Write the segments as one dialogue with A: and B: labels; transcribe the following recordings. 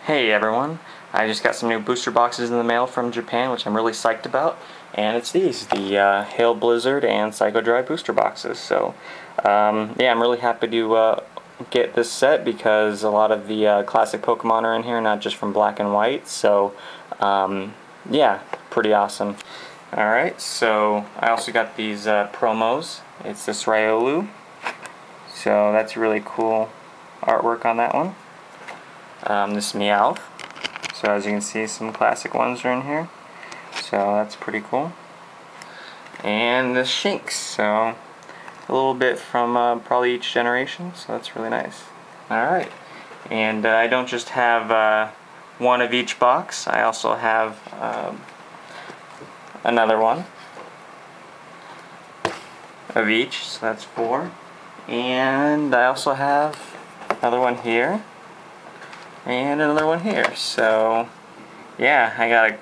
A: Hey everyone, I just got some new booster boxes in the mail from Japan, which I'm really psyched about, and it's the Hail Blizzard and Psycho Drive booster boxes. So yeah, I'm really happy to get this set because a lot of the classic Pokemon are in here, not just from Black and White, so yeah, pretty awesome. Alright, so I also got these promos. It's this Riolu, so that's really cool artwork on that one. This Meowth. So as you can see, some classic ones are in here. So that's pretty cool. And the Shinx. So a little bit from probably each generation. So that's really nice. Alright. And I don't just have one of each box. I also have another one of each. So that's 4. And I also have another one here. And another one here. So yeah, I got a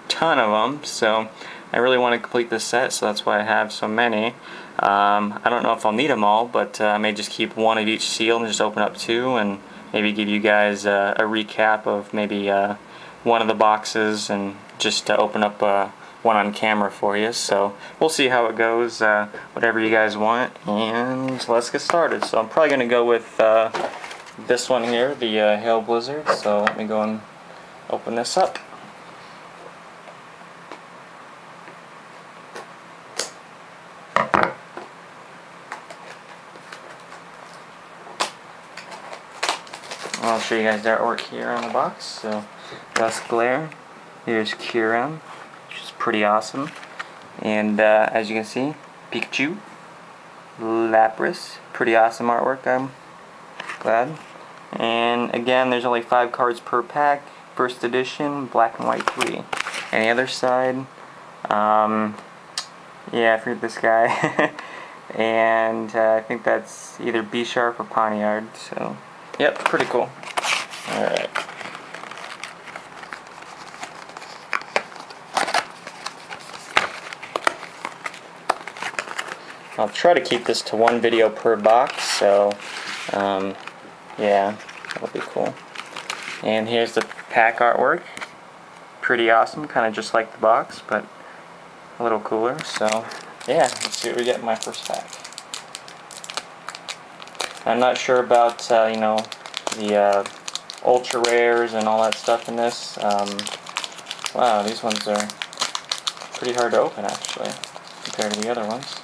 A: ton of them, so I really want to complete this set, so that's why I have so many. I don't know if I'll need them all, but I may just keep one of each seal and just open up 2 and maybe give you guys a recap of maybe one of the boxes and just to open up one on camera for you. So we'll see how it goes, whatever you guys want, and let's get started. So I'm probably going to go with this one here, the Hail Blizzard, so let me go and open this up. I'll show you guys the artwork here on the box. So, Dusk Glare, here's Kyurem, which is pretty awesome, and as you can see, Pikachu, Lapras, pretty awesome artwork, I'm glad. And again, there's only 5 cards per pack, first edition, Black and White 3. And the other side, yeah, I forget this guy, and I think that's either B-Sharp or Poniard, so yep, pretty cool. Alright. I'll try to keep this to 1 video per box, so yeah, that'll be cool. And here's the pack artwork. Pretty awesome, kind of just like the box, but a little cooler. So yeah, let's see what we get in my first pack. I'm not sure about you know, the ultra rares and all that stuff in this. Wow, these ones are pretty hard to open actually, compared to the other ones.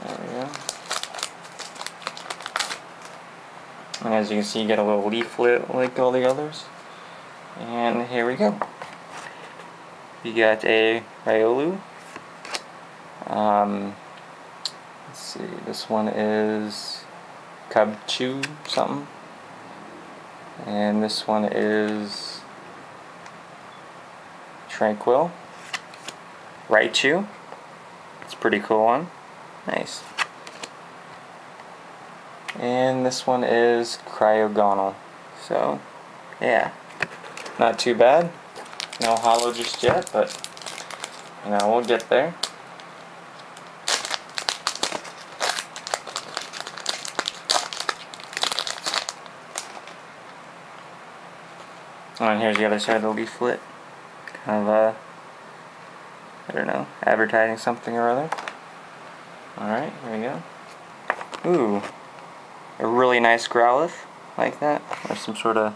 A: There we go. And as you can see, you get a little leaflet like all the others. And here we go. You got a Riolu. Let's see, this one is Cubchoo something. And this one is Tranquil. Raichu. It's a pretty cool one. Nice. And this one is Cryogonal. So, yeah. Not too bad. No holo just yet, but you know, we'll get there. Oh, and here's the other side of the leaflet. Kind of I don't know, advertising something or other. Alright, here we go. Ooh, a really nice Growlithe, like that. There's some sort of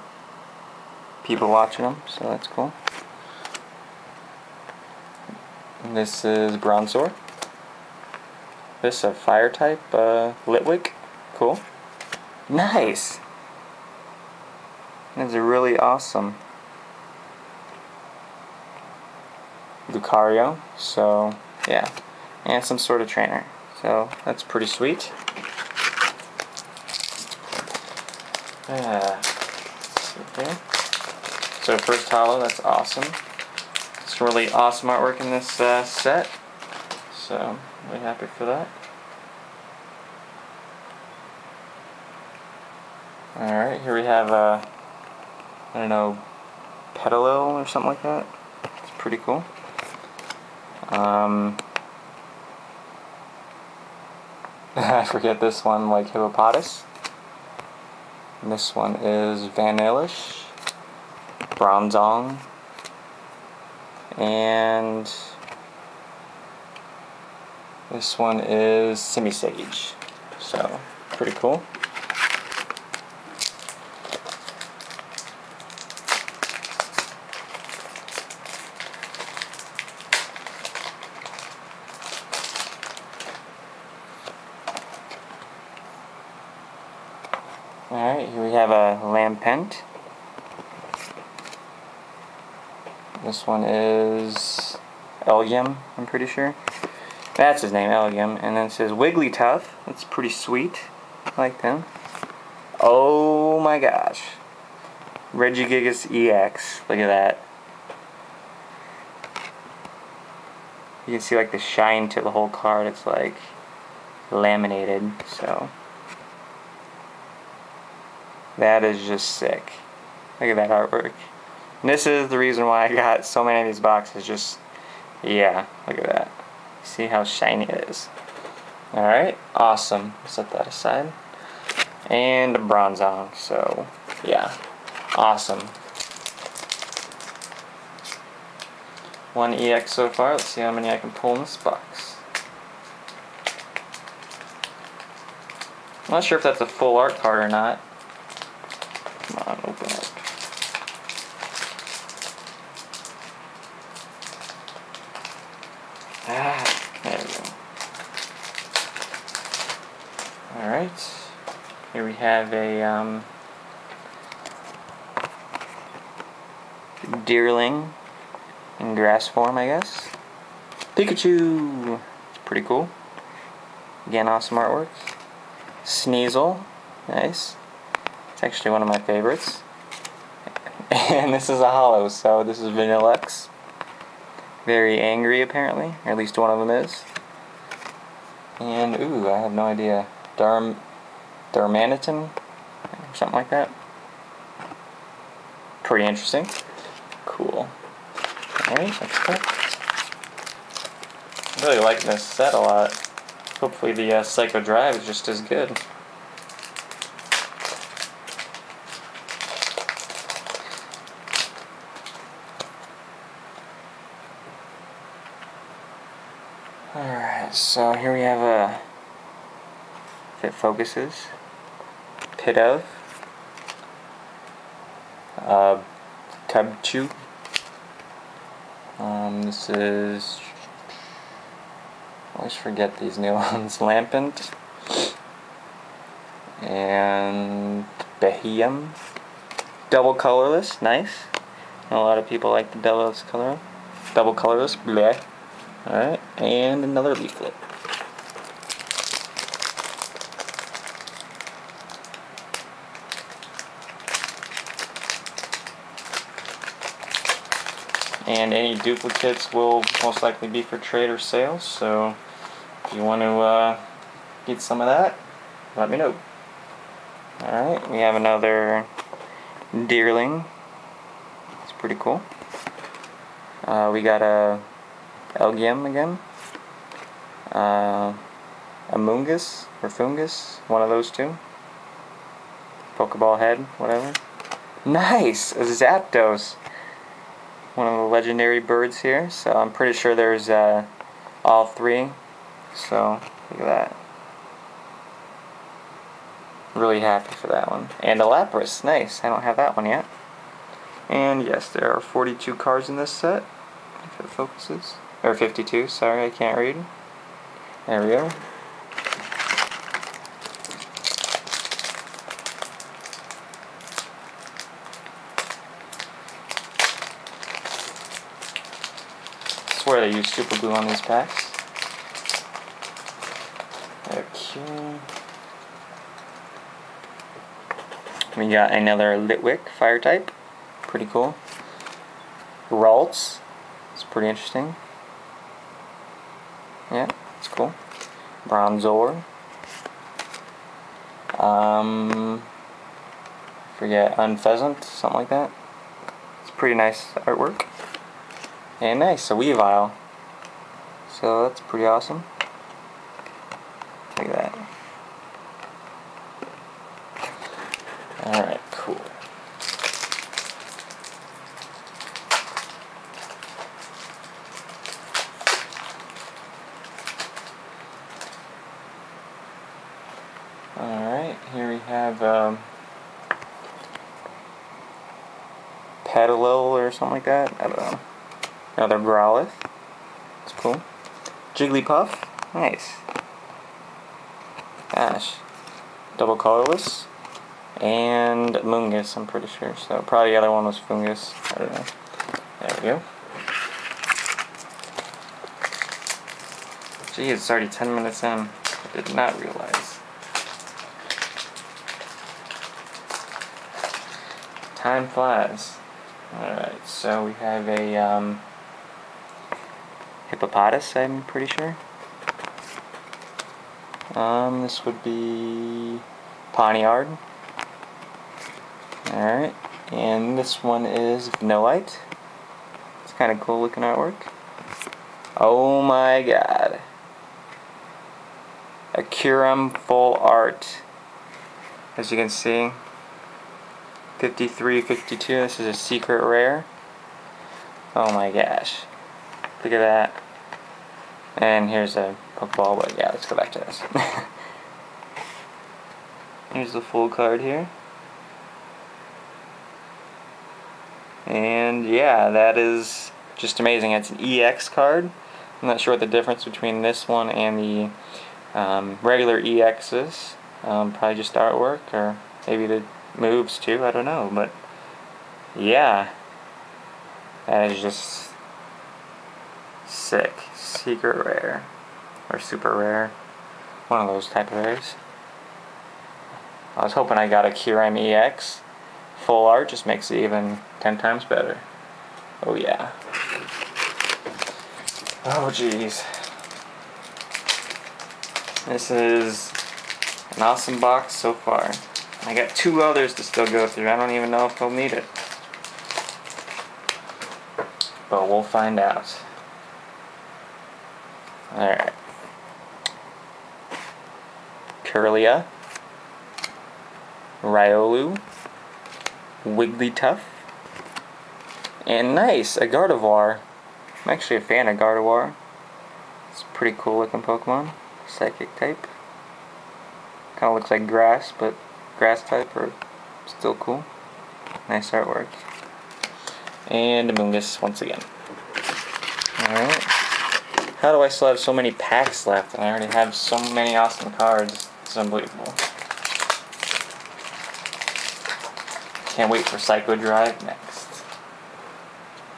A: people watching them, so that's cool. And this is Bronzor. This is a fire type, Litwick. Cool. Nice! That's a really awesome Lucario, so yeah, and some sort of trainer, so that's pretty sweet. Okay. So first holo, that's awesome. It's really awesome artwork in this set, so I'm really happy for that. Alright, here we have I don't know, Petalil or something like that. It's pretty cool. I forget this one, like Hippopotas. And this one is Vanillish, Bronzong, and this one is Simisage. So, pretty cool. Alright, here we have a Lampent. This one is Elgium, I'm pretty sure. That's his name, Elgium. And then it says Wigglytuff. That's pretty sweet. I like them. Oh my gosh. Regigigas EX. Look at that. You can see like the shine to the whole card. It's like laminated. So that is just sick. Look at that artwork. And this is the reason why I got so many of these boxes. Just, yeah, look at that. See how shiny it is. Alright, awesome. Set that aside. And a Bronzong. So, yeah, awesome. One EX so far. Let's see how many I can pull in this box. I'm not sure if that's a full art card or not. Come on, open it. There we go. Alright. Here we have a Deerling in grass form, I guess. Pikachu! It's pretty cool. Again, awesome artwork. Sneasel. Nice. It's actually one of my favorites. And this is a holo, so this is Vanilluxe. Very angry, apparently, or at least one of them is. And, ooh, I have no idea. Darmanitan? Or something like that. Pretty interesting. Cool. Alright, next pack. I'm really liking this set a lot. Hopefully the Psycho Drive is just as good. Alright, so here we have a, if it focuses, Pidove, Tubchu. This is, I always forget these new ones, Lampent, and Behium. Double colorless, nice. A lot of people like the double colorless, bleh. Alright, and another leaflet. And any duplicates will most likely be for trade or sale, so if you want to get some of that, let me know. Alright, we have another Deerling. It's pretty cool. We got a Elgium again. Amoonguss or Fungus, one of those two. Pokeball head, whatever. Nice! A Zapdos. One of the legendary birds here. So I'm pretty sure there's all three. So look at that. Really happy for that one. And a Lapras, nice. I don't have that one yet. And yes, there are 42 cards in this set. If it focuses. Or 52, sorry, I can't read. There we go. I swear they use super glue on these packs. Okay. We got another Litwick, fire type. Pretty cool. Ralts. It's pretty interesting. Yeah, it's cool. Bronzor. Forget, Unpheasant, something like that. It's pretty nice artwork. And nice, a Weavile. So that's pretty awesome. Look at that. Petalil or something like that. I don't know. Another Growlithe. It's cool. Jigglypuff. Nice. Gosh. Double colorless. And Mungus, I'm pretty sure. So probably the other one was Fungus. I don't know. There we go. Gee, it's already 10 minutes in. I did not realize. Time flies. Alright, so we have a hippopotamus, I'm pretty sure. This would be Pawniard. Alright, and this one is Vanillite. It's kind of cool looking artwork. Oh my god. A Kyurem full art. As you can see, 53, 52. This is a secret rare. Oh my gosh. Look at that. And here's a Pokeball, but yeah, let's go back to this. Here's the full card here. And yeah, that is just amazing. It's an EX card. I'm not sure what the difference between this one and the regular EXs. Probably just artwork, or maybe the moves too, I don't know. But yeah, that is just sick. Secret rare. Or super rare. One of those type of rares. I was hoping I got a Kyurem EX. Full art just makes it even 10 times better. Oh yeah. Oh jeez. This is an awesome box so far. I got 2 others to still go through. I don't even know if I'll need it. But we'll find out. Alright. Curlia. Riolu. Wigglytuff. And nice, a Gardevoir. I'm actually a fan of Gardevoir. It's a pretty cool looking Pokemon. Psychic type. Kind of looks like grass, but grass type, or still cool. Nice artwork. And a Mungus once again. Alright. How do I still have so many packs left and I already have so many awesome cards? It's unbelievable. Can't wait for Psycho Drive next.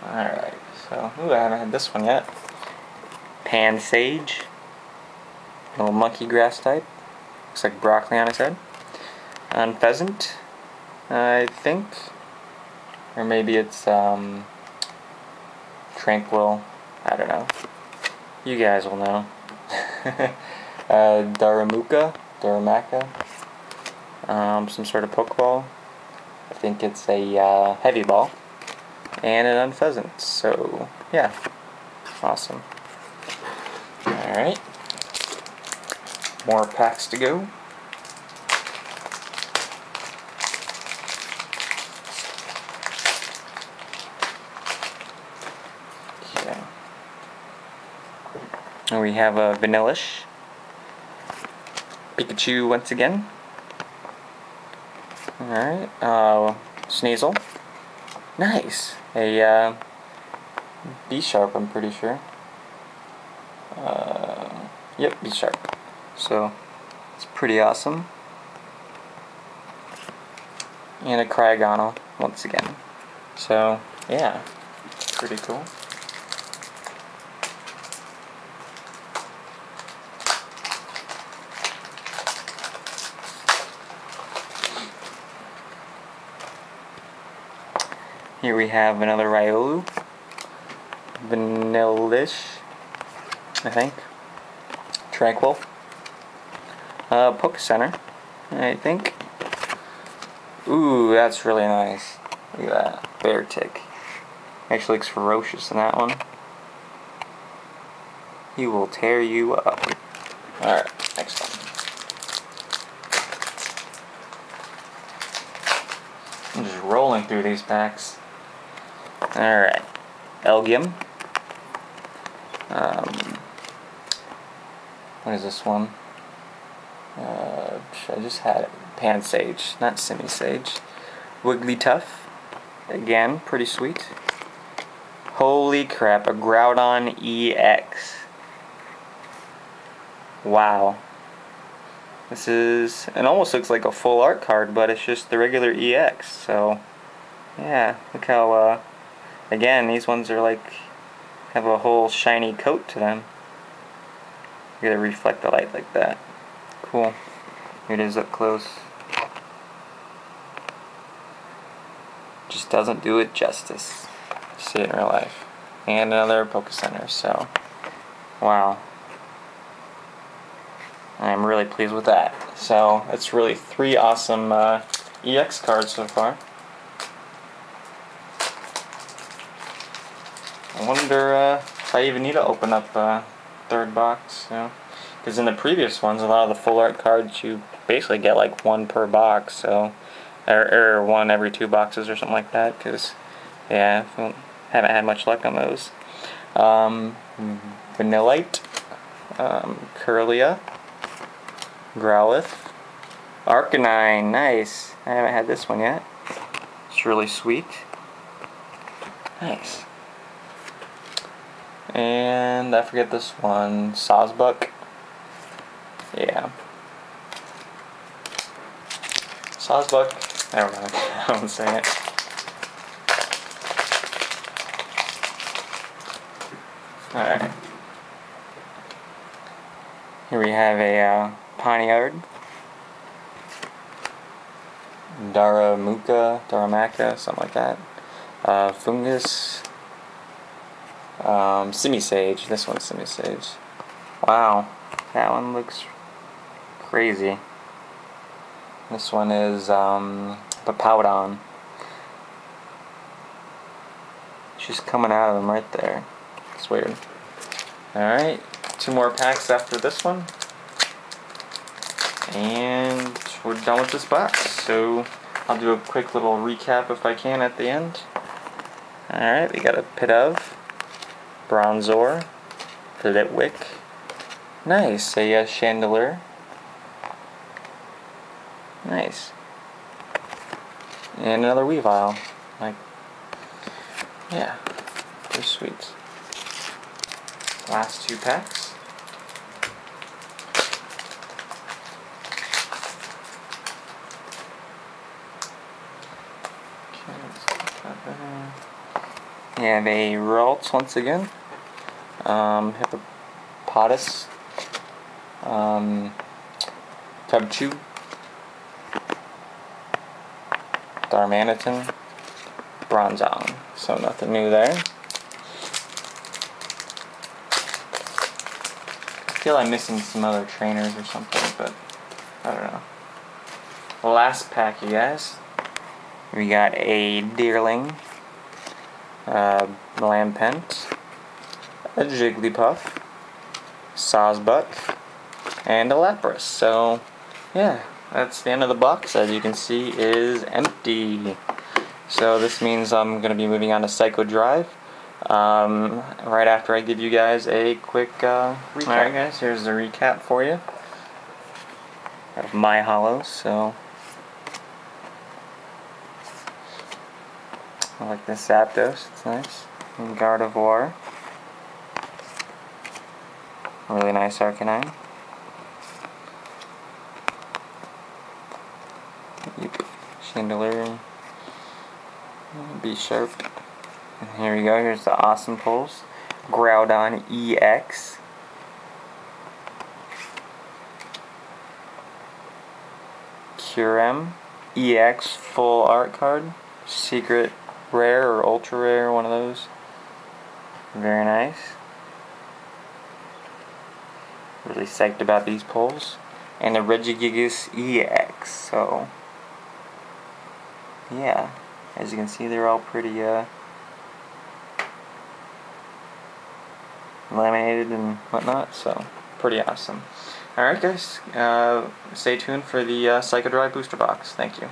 A: Alright, so, ooh, I haven't had this one yet. Pansage. Little monkey grass type. Looks like broccoli on his head. Pheasant, I think. Or maybe it's, Tranquil. I don't know. You guys will know. Darumaka. Some sort of Pokeball. I think it's a heavy ball. And an Unpheasant. So, yeah. Awesome. Alright. More packs to go. Okay. And we have a Vanillish. Pikachu once again. Alright. Sneasel. Nice. A B-Sharp, I'm pretty sure. Yep, B-Sharp. So, it's pretty awesome. And a Cryogonal, once again. So, yeah, pretty cool. Here we have another Riolu. Vanillish, I think. Tranquil. PokEternity, I think. Ooh, that's really nice. Look at that. Bear tick. Actually looks ferocious in that one. He will tear you up. Alright, next one. I'm just rolling through these packs. Alright. Elgium. What is this one? I just had it. Pansage, not Simisage. Wigglytuff. again, pretty sweet. Holy crap, a Groudon EX. Wow. This is, it almost looks like a full art card, but it's just the regular EX, so yeah, look how, again, these ones are like, have a whole shiny coat to them. You gotta reflect the light like that. Cool. Here it is up close. Just doesn't do it justice. See it in real life. And another Poke Center, so wow. I'm really pleased with that. So that's really 3 awesome EX cards so far. I wonder if I even need to open up a 3rd box, you know? Because in the previous ones, a lot of the full art cards, you basically get like 1 per box, so or 1 every 2 boxes or something like that. Because yeah, haven't had much luck on those. Vanillite, Curlia, Growlithe, Arcanine, nice. I haven't had this one yet. It's really sweet. Nice. And I forget this one, Sawsbuck. Yeah. Sawsbuck. Never mind. I won't say it. Alright. Here we have a Poniard. Daramaka, something like that. Fungus. Simisage. This one's Simisage. Wow. That one looks crazy. This one is Papaudon. Just coming out of them right there. It's weird. Alright, 2 more packs after this one. And we're done with this box. So I'll do a quick little recap if I can at the end. Alright, we got a Pidove, Bronzor, Flitwick. Nice, a Chandelure. Nice. And another Weavile. Like, yeah, pretty sweet. Last 2 packs. Okay, let's put that there. We have a Ralts once again. Hippopotas. Cubchoo. Darmanitan. Bronzong. So nothing new there. I feel I'm missing some other trainers or something, but I don't know. The last pack, you guys. We got a Deerling, Lampent, a Jigglypuff, Sawsbuck, and a Lapras. So, yeah, that's the end of the box. As you can see, is empty. So this means I'm going to be moving on to Psycho Drive. Right after I give you guys a quick recap. Alright guys, here's the recap for you of my hollows. So I like this Zapdos, it's nice. And Gardevoir. Really nice Arcanine. Chandelure. Be Sharp. And here we go, here's the awesome pulls. Groudon EX. Curem EX full art card. Secret rare or ultra rare, one of those. Very nice. Really psyched about these pulls. And the Regigigas EX. So, yeah, as you can see, they're all pretty laminated and whatnot, so pretty awesome. Alright guys, stay tuned for the Psycho Drive booster box. Thank you.